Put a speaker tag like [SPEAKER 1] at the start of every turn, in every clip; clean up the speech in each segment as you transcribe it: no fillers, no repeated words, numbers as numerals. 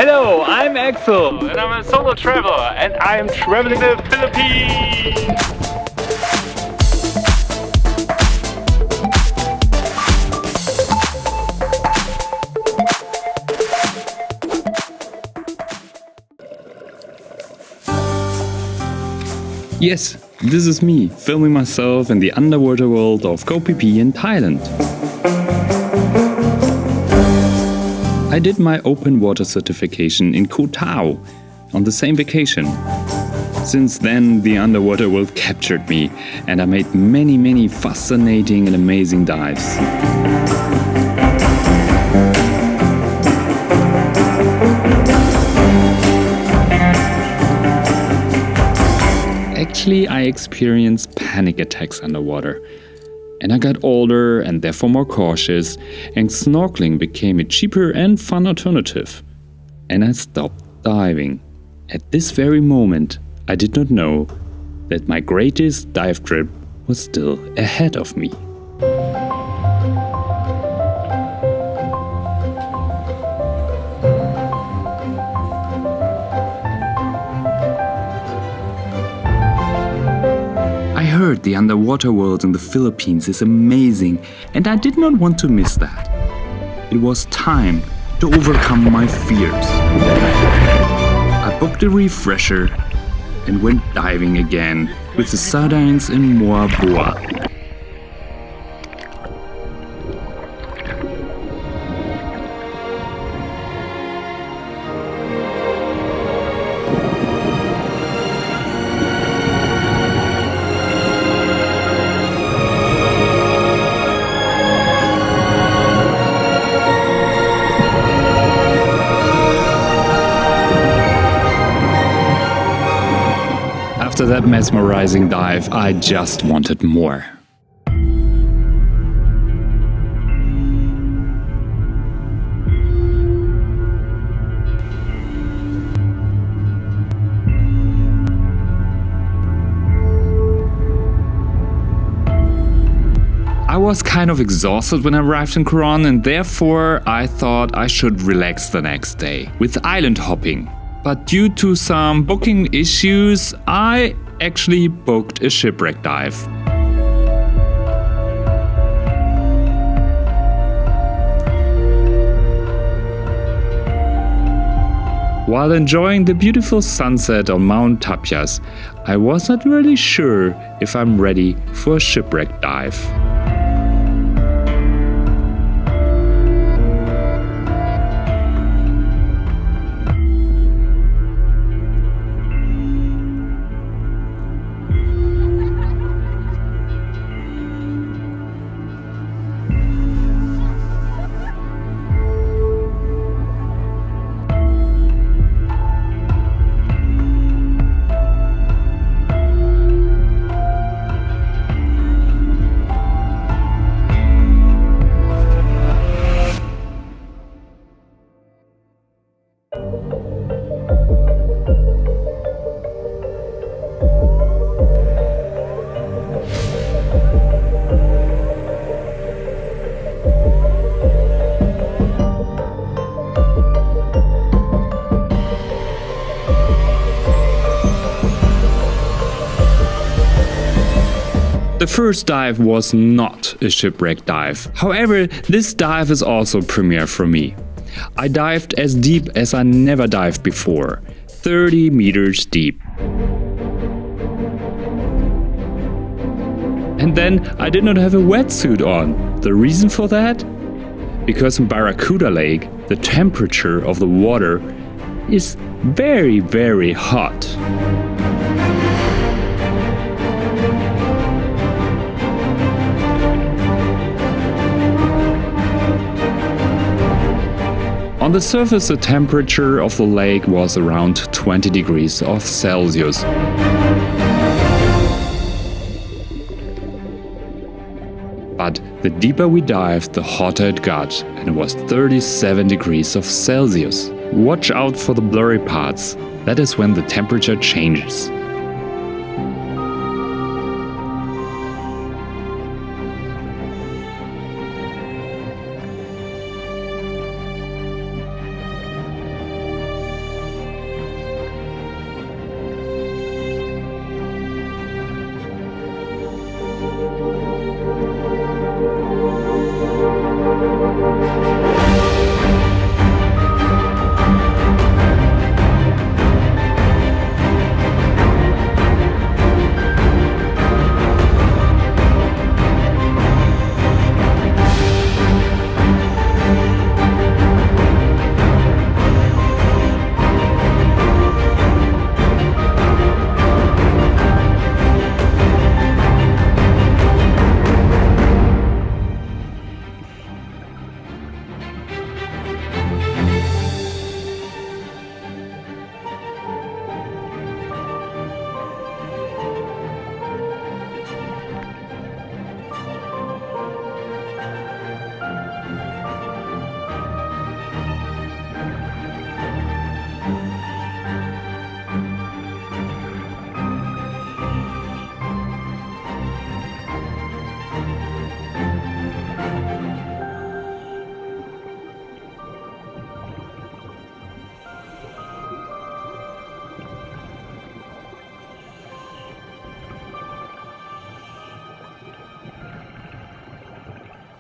[SPEAKER 1] Hello, I'm Axel and I'm a solo traveler and I am traveling the Philippines.
[SPEAKER 2] Yes, this is me, filming myself in the underwater world of Koh Phi Phi in Thailand. I did my open water certification in Koh Tao on the same vacation. Since then, the underwater world captured me and I made many fascinating and amazing dives. Actually, I experienced panic attacks underwater. And I got older and therefore more cautious, and snorkeling became a cheaper and fun alternative. And I stopped diving. At this very moment, I did not know that my greatest dive trip was still ahead of me. I heard the underwater world in the Philippines is amazing and I did not want to miss that. It was time to overcome my fears. I booked a refresher and went diving again with the sardines in Moa Boa. After that mesmerizing dive, I just wanted more. I was kind of exhausted when I arrived in Coron and therefore I thought I should relax the next day with island hopping. But due to some booking issues, I actually booked a shipwreck dive. While enjoying the beautiful sunset on Mount Tapias, I was not really sure if I'm ready for a shipwreck dive. The first dive was not a shipwreck dive. However, this dive is also a premiere for me. I dived as deep as I never dived before, 30 meters deep. And then I did not have a wetsuit on. The reason for that? Because in Barracuda Lake, the temperature of the water is very hot. On the surface, the temperature of the lake was around 20 degrees Celsius. But the deeper we dived, the hotter it got, and it was 37 degrees Celsius. Watch out for the blurry parts. That is when the temperature changes.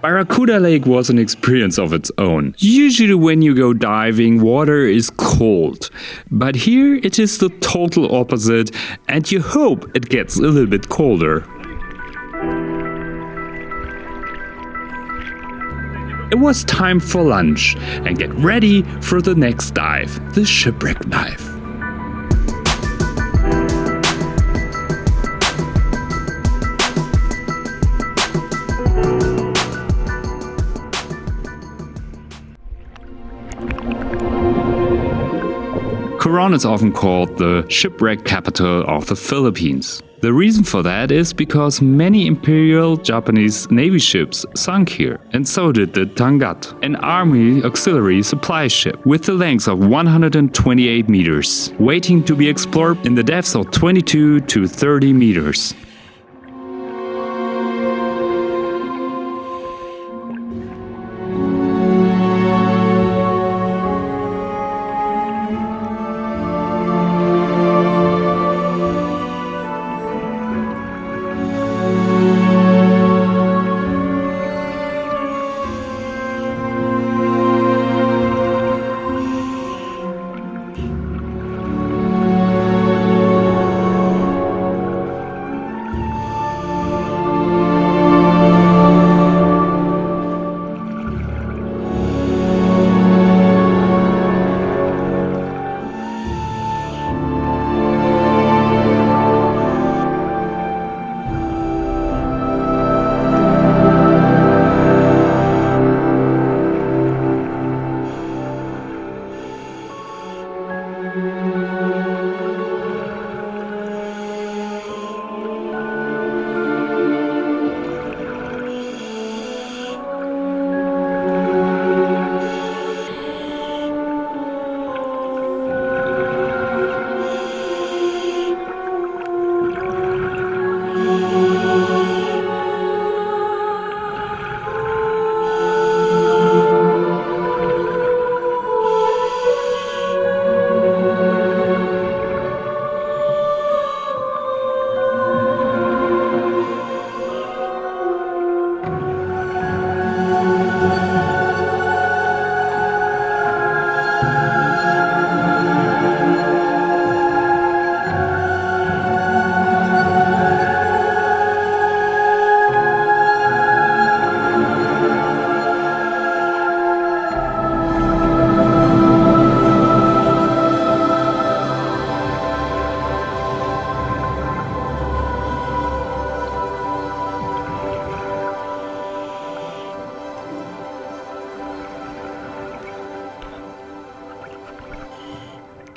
[SPEAKER 2] Barracuda Lake was an experience of its own. Usually when you go diving, water is cold. But here it is the total opposite, and you hope it gets a little bit colder. It was time for lunch and get ready for the next dive, the shipwreck dive. Coron is often called the shipwreck capital of the Philippines. The reason for that is because many Imperial Japanese Navy ships sunk here, and so did the Tangat, an army auxiliary supply ship with the length of 128 meters, waiting to be explored in the depths of 22 to 30 meters.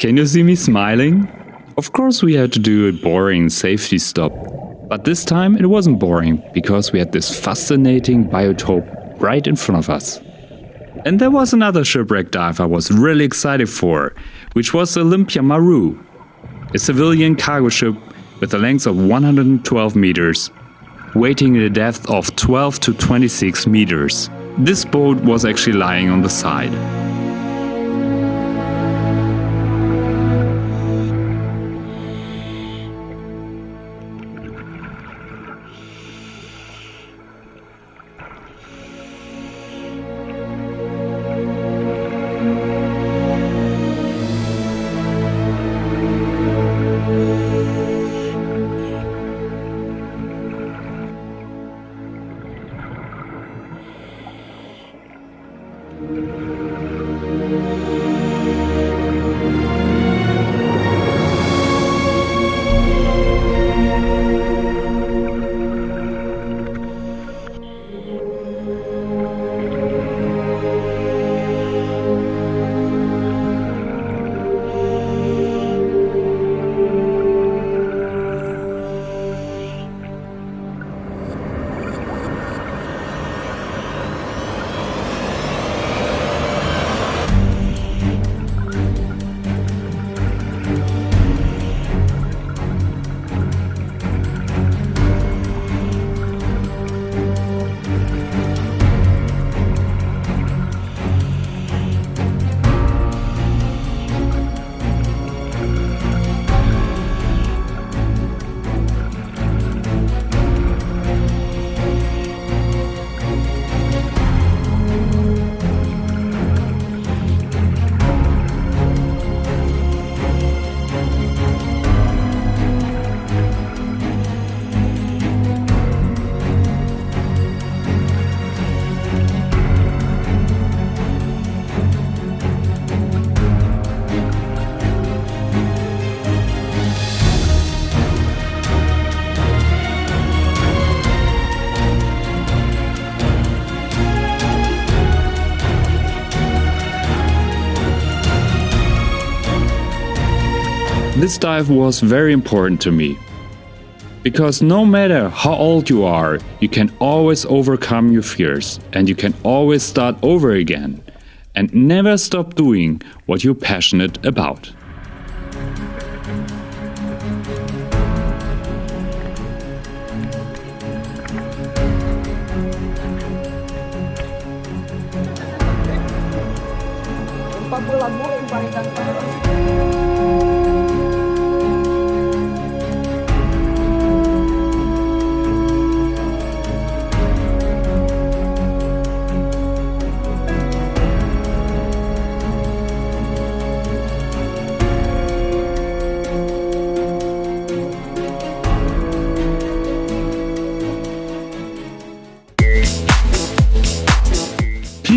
[SPEAKER 2] Can you see me smiling? Of course we had to do a boring safety stop. But this time it wasn't boring, because we had this fascinating biotope right in front of us. And there was another shipwreck dive I was really excited for, which was Olympia Maru, a civilian cargo ship with a length of 112 meters, waiting at a depth of 12 to 26 meters. This boat was actually lying on the side. This dive was very important to me. Because no matter how old you are, you can always overcome your fears and you can always start over again and never stop doing what you're passionate about.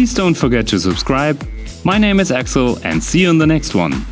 [SPEAKER 2] Please don't forget to subscribe. My name is Axel and see you in the next one.